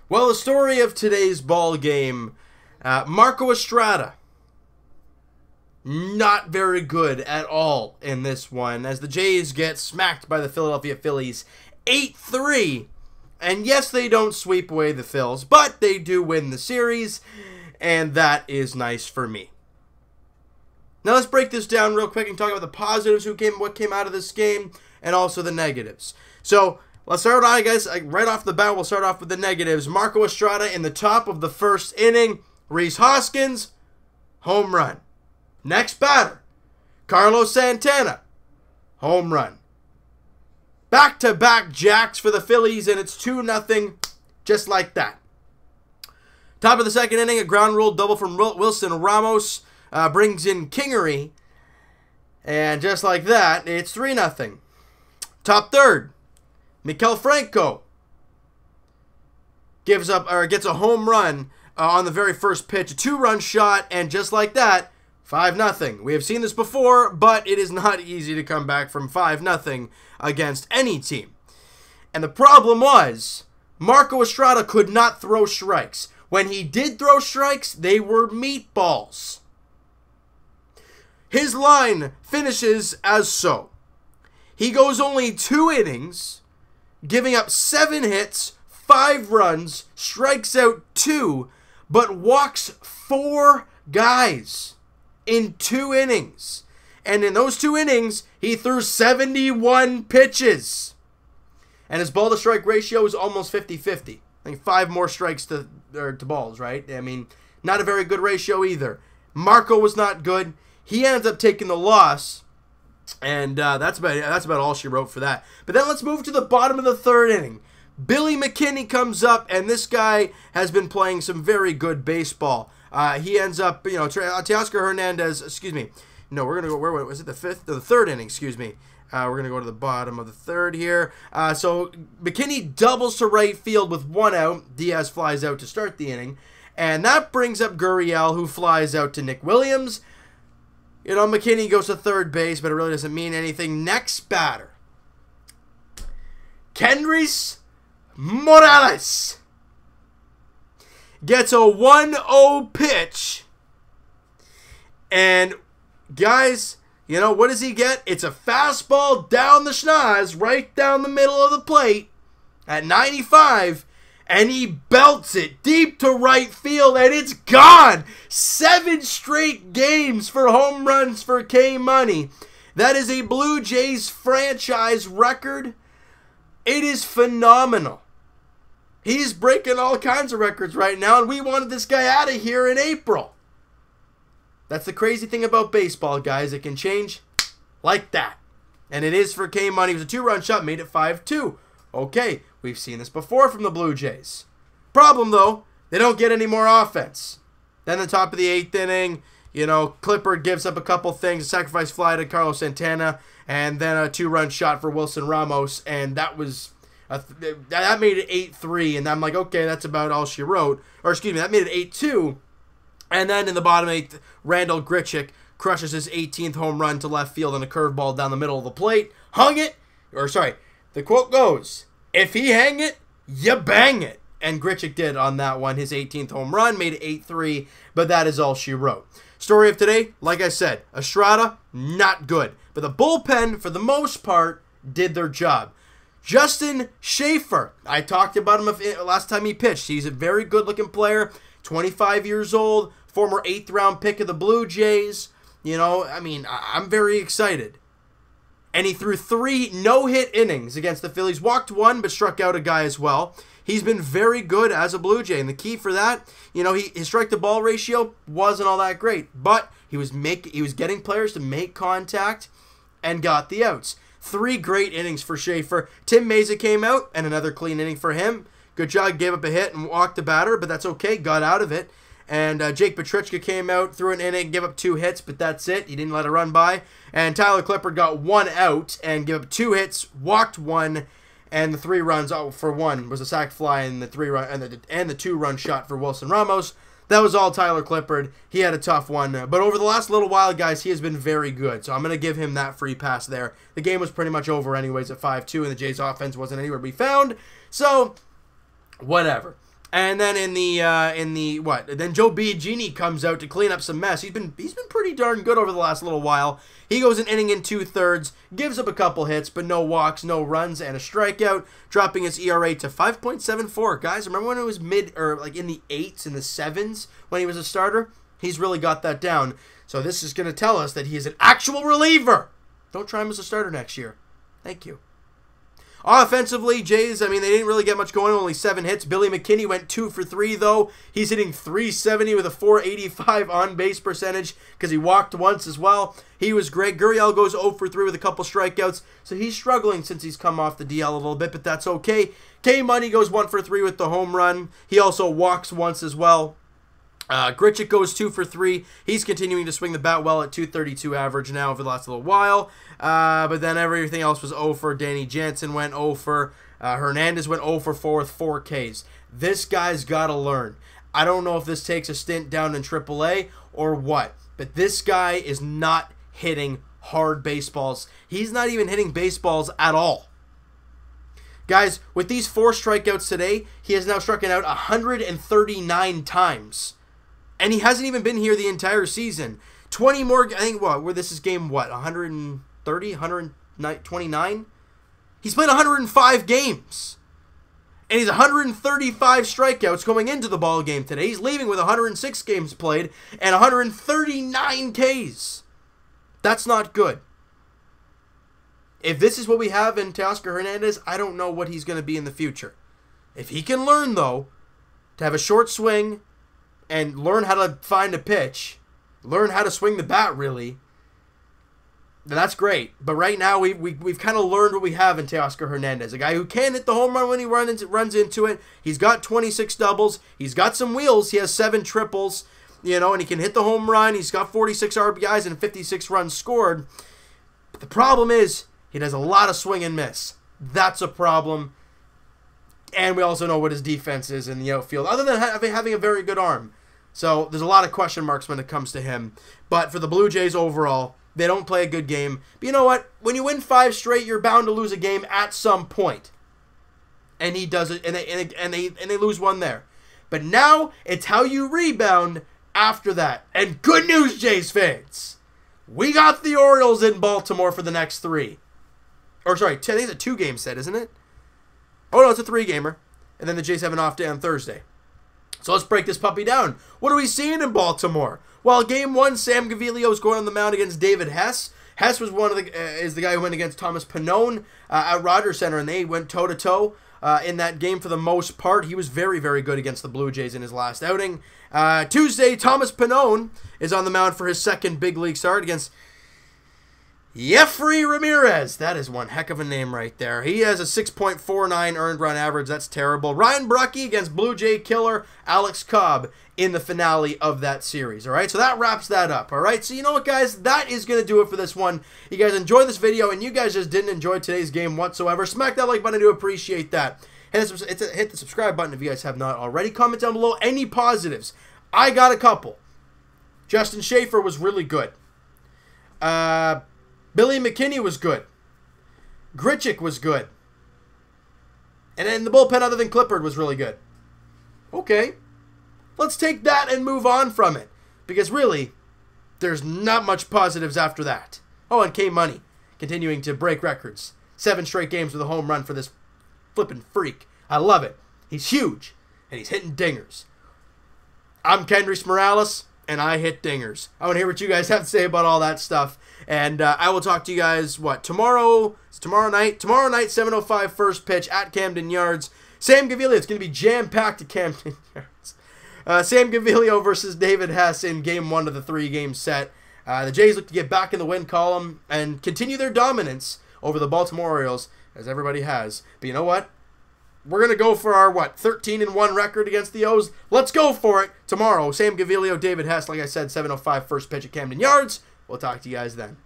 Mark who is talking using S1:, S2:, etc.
S1: Well, the story of today's ball game, Marco Estrada, not very good at all in this one, as the Jays get smacked by the Philadelphia Phillies 8-3. And yes, they don't sweep away the Phils, but they do win the series, and that is nice for me. Now let's break this down real quick and talk about the positives, what came out of this game, and also the negatives. So let's start out, guys. Right off the bat, we'll start off with the negatives. Marco Estrada in the top of the first inning. Rhys Hoskins, home run. Next batter, Carlos Santana, home run. Back-to-back jacks for the Phillies, and it's 2-0, just like that. Top of the second inning, a ground rule double from Wilson Ramos brings in Kingery, and just like that, it's 3-0. Top third, Maikel Franco gets a home run on the very first pitch, a 2-run shot, and just like that, 5-0. We have seen this before, but it is not easy to come back from 5-0 against any team. And the problem was, Marco Estrada could not throw strikes. When he did throw strikes, they were meatballs. His line finishes as so. He goes only 2 innings, giving up 7 hits, 5 runs, strikes out 2, but walks 4 guys in 2 innings. And in those 2 innings, he threw 71 pitches. And his ball-to-strike ratio is almost 50-50. I think 5 more strikes to balls, right? I mean, not a very good ratio either. Marco was not good. He ends up taking the loss. And that's about all she wrote for that. But then let's move to the bottom of the third inning. Billy McKinney comes up, and this guy has been playing some very good baseball. He ends up, Teoscar Hernandez, excuse me. No, we're going to go, where was it, the third inning, excuse me. We're going to go to the bottom of the third here. So McKinney doubles to right field with 1 out. Diaz flies out to start the inning. And that brings up Gurriel, who flies out to Nick Williams. McKinney goes to third base, but it really doesn't mean anything. Next batter, Kendrys Morales gets a 1-0 pitch. And, guys, what does he get? It's a fastball down the schnoz, right down the middle of the plate at 95. And he belts it deep to right field, and it's gone. 7 straight games for home runs for K-Money. That is a Blue Jays franchise record. It is phenomenal. He's breaking all kinds of records right now, and we wanted this guy out of here in April. That's the crazy thing about baseball, guys. It can change like that. And it is for K-Money. It was a 2-run shot, made it 5-2. Okay, we've seen this before from the Blue Jays. Problem, though, they don't get any more offense. Then the top of the 8th inning, Clippard gives up a couple things, a sacrifice fly to Carlos Santana, and then a 2-run shot for Wilson Ramos, and that was that made it 8-3, and I'm like, okay, that's about all she wrote. Or excuse me, that made it 8-2. And then in the bottom 8th, Randall Grichuk crushes his 18th home run to left field on a curveball down the middle of the plate. The quote goes, if he hang it, you bang it. And Grichuk did on that one. His 18th home run made it 8-3, but that is all she wrote. Story of today, like I said, Estrada, not good. But the bullpen, for the most part, did their job. Justin Schaefer, I talked about him last time he pitched. He's a very good-looking player, 25 years old, former 8th-round pick of the Blue Jays. I'm very excited. And he threw 3 no-hit innings against the Phillies. Walked 1, but struck out a guy as well. He's been very good as a Blue Jay. And the key for that, his strike-to-ball ratio wasn't all that great. But he was getting players to make contact and got the outs. 3 great innings for Schaefer. Tim Meza came out, and another clean inning for him. Good job, gave up a hit and walked the batter, but that's okay, got out of it. And Jake Petrichka came out, threw an inning, gave up 2 hits, but that's it. He didn't let it run by. And Tyler Clippard got 1 out and gave up 2 hits, walked 1, and the 3 runs for 1 was a sac fly and the 2-run shot for Wilson Ramos. That was all Tyler Clippard. He had a tough one. But over the last little while, guys, he has been very good. So I'm going to give him that free pass there. The game was pretty much over anyways at 5-2, and the Jays' offense wasn't anywhere to be found. So, whatever. And then in the what? Then Joe Biagini comes out to clean up some mess. He's been pretty darn good over the last little while. He goes an inning and 2/3, gives up a couple hits, but no walks, no runs, and a strikeout, dropping his ERA to 5.74. Guys, remember when it was like in the 8s and the 7s when he was a starter? He's really got that down. So this is going to tell us that he is an actual reliever. Don't try him as a starter next year. Thank you. Offensively, Jays, I mean, they didn't really get much going, only 7 hits. Billy McKinney went 2 for 3, though. He's hitting .370 with a .485 on-base percentage because he walked once as well. He was great. Gurriel goes 0 for 3 with a couple strikeouts, so he's struggling since he's come off the DL a little bit, but that's okay. K-Money goes 1 for 3 with the home run. He also walks once as well. Grichuk goes 2 for 3. He's continuing to swing the bat well at .232 average now over the last little while. But then everything else was 0 for. Danny Jansen went 0 for. Hernandez went 0 for 4 with 4 Ks. This guy's got to learn. I don't know if this takes a stint down in AAA or what, but this guy is not hitting hard baseballs. He's not even hitting baseballs at all. Guys, with these 4 strikeouts today, he has now struck out 139 times. And he hasn't even been here the entire season. 20 more, I think, where this is game, 130, 129? He's played 105 games. And he's 135 strikeouts going into the ball game today. He's leaving with 106 games played and 139 Ks. That's not good. If this is what we have in Teoscar Hernandez, I don't know what he's going to be in the future. If he can learn, though, to have a short swing and learn how to find a pitch, learn how to swing the bat, really, then that's great. But right now, we've kind of learned what we have in Teoscar Hernandez. A guy who can hit the home run when he runs into it. He's got 26 doubles. He's got some wheels. He has 7 triples, and he can hit the home run. He's got 46 RBIs and 56 runs scored. But the problem is, he does a lot of swing and miss. That's a problem. And we also know what his defense is in the outfield, other than having a very good arm. So there's a lot of question marks when it comes to him. But for the Blue Jays overall, they don't play a good game. But you know what? When you win 5 straight, you're bound to lose a game at some point. And he does it, and they lose one there. But now it's how you rebound after that. And good news, Jays fans. We got the Orioles in Baltimore for the next 3. Or sorry, I think it's a 2-game set, isn't it? Oh, no, it's a 3-gamer. And then the Jays have an off day on Thursday. So let's break this puppy down. What are we seeing in Baltimore? Well, Game 1, Sam Gaviglio is going on the mound against David Hess. Hess was is the guy who went against Thomas Pannone at Rogers Center, and they went toe-to-toe in that game for the most part. He was very, very good against the Blue Jays in his last outing. Tuesday, Thomas Pannone is on the mound for his second big league start against Jeffrey Ramirez. That is one heck of a name right there. He has a 6.49 earned run average. That's terrible. Ryan Brucke against Blue Jay killer Alex Cobb in the finale of that series. All right, so that wraps that up. All right, so you know what, guys? That is going to do it for this one. You guys enjoyed this video, and you guys just didn't enjoy today's game whatsoever. Smack that like button. I do appreciate that. Hit the subscribe button if you guys have not already. Comment down below any positives. I got a couple. Justin Schaefer was really good. Billy McKinney was good. Grichuk was good. And then the bullpen other than Clippard was really good. Okay. Let's take that and move on from it. Because really, there's not much positives after that. Oh, and K-Money continuing to break records. 7 straight games with a home run for this flippin' freak. I love it. He's huge. And he's hitting dingers. I'm Kendrys Morales. And I hit dingers. I want to hear what you guys have to say about all that stuff. And I will talk to you guys, tomorrow? It's tomorrow night. Tomorrow night, 7:05 first pitch at Camden Yards. Sam Gaviglio, it's going to be jam-packed at Camden Yards. Sam Gaviglio versus David Hess in Game 1 of the 3-game set. The Jays look to get back in the win column and continue their dominance over the Baltimore Orioles, as everybody has. But you know what? We're going to go for our, 13-1 record against the O's? Let's go for it tomorrow. Sam Gaviglio, David Hess, like I said, 7:05 first pitch at Camden Yards. We'll talk to you guys then.